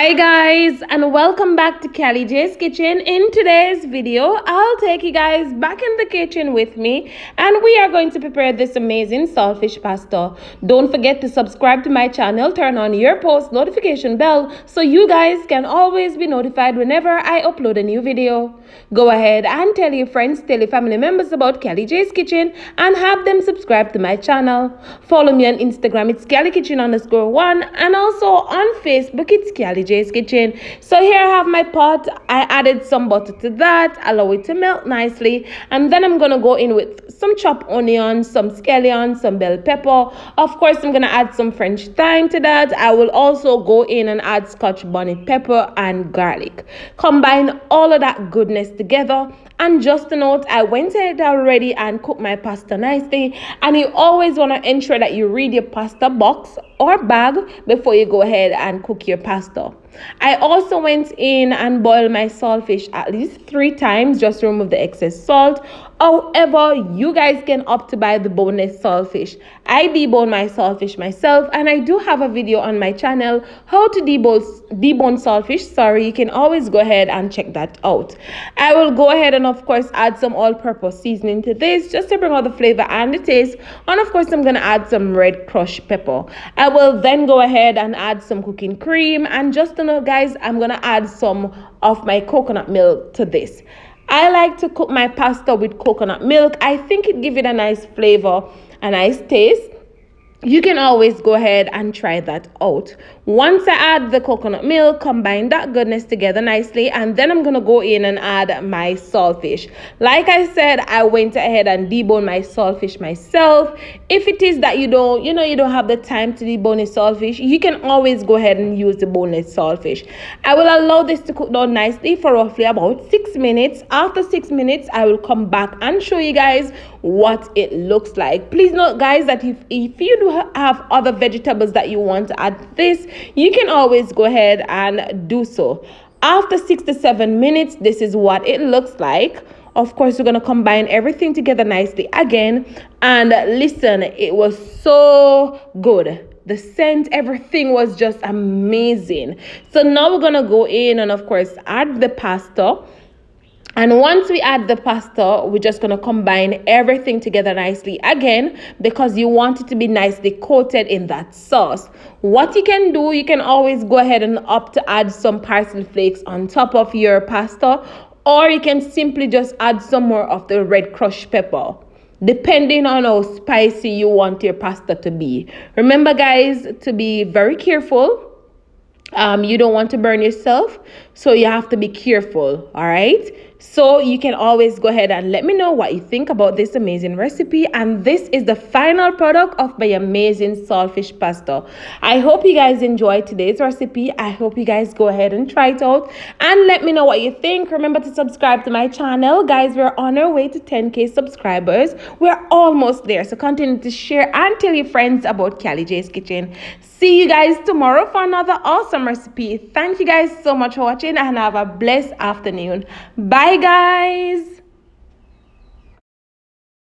Hi guys, and welcome back to Callie J's Kitchen. In today's video, I'll take you guys back in the kitchen with me and we are going to prepare this amazing saltfish pasta. Don't forget to subscribe to my channel, turn on your post notification bell so you guys can always be notified whenever I upload a new video. Go ahead and tell your friends, tell your family members about Callie J's Kitchen and have them subscribe to my channel. Follow me on Instagram, it's CallieKitchen_1, and also on Facebook, it's Callie J's Kitchen. So here I have my pot. I added some butter to that, allow it to melt nicely, and then I'm gonna go in with some chopped onions, some scallions, some bell pepper. Of course, I'm gonna add some French thyme to that. I will also go in and add scotch bonnet pepper and garlic. Combine all of that goodness together. And just a note, I went ahead already and cooked my pasta nicely. And you always want to ensure that you read your pasta box or bag before you go ahead and cook your pasta. I also went in and boiled my saltfish at least 3 times just to remove the excess salt. However, you guys can opt to buy the boneless saltfish. I debone my saltfish myself, and I do have a video on my channel how to debone saltfish. You can always go ahead and check that out. I will go ahead and of course add some all-purpose seasoning to this just to bring out the flavor and the taste. And of course I'm going to add some red crushed pepper. I will then go ahead and add some cooking cream, and just to know guys, I'm going to add some of my coconut milk to this. I like to cook my pasta with coconut milk. I think it gives it a nice flavor, a nice taste. You can always go ahead and try that out. Once I add the coconut milk, combine that goodness together nicely, and then I'm going to go in and add my saltfish. Like I said, I went ahead and debone my saltfish myself. If it is that you don't have the time to debone a saltfish, you can always go ahead and use the boneless saltfish. I will allow this to cook down nicely for roughly about 6 minutes. After 6 minutes, I will come back and show you guys what it looks like. Please note guys that if you do have other vegetables that you want to add to this, you can always go ahead and do so. After 6 to 7 minutes, this is what it looks like. Of course, we're going to combine everything together nicely again. And listen, it was so good. The scent, everything was just amazing. So now we're going to go in and of course add the pasta. And once we add the pasta, we're just going to combine everything together nicely again because you want it to be nicely coated in that sauce. What you can do, you can always go ahead and opt to add some parsley flakes on top of your pasta, or you can simply just add some more of the red crushed pepper, depending on how spicy you want your pasta to be. Remember guys, to be very careful. You don't want to burn yourself, so you have to be careful. All right, so you can always go ahead and let me know what you think about this amazing recipe. And this is the final product of my amazing saltfish pasta. I hope you guys enjoyed today's recipe. I hope you guys go ahead and try it out and let me know what you think. Remember to subscribe to my channel guys. We're on our way to 10,000 subscribers. We're almost there, so continue to share and tell your friends about Callie J's Kitchen. See you guys tomorrow for another awesome recipe. Thank you guys so much for watching and have a blessed afternoon. Bye guys.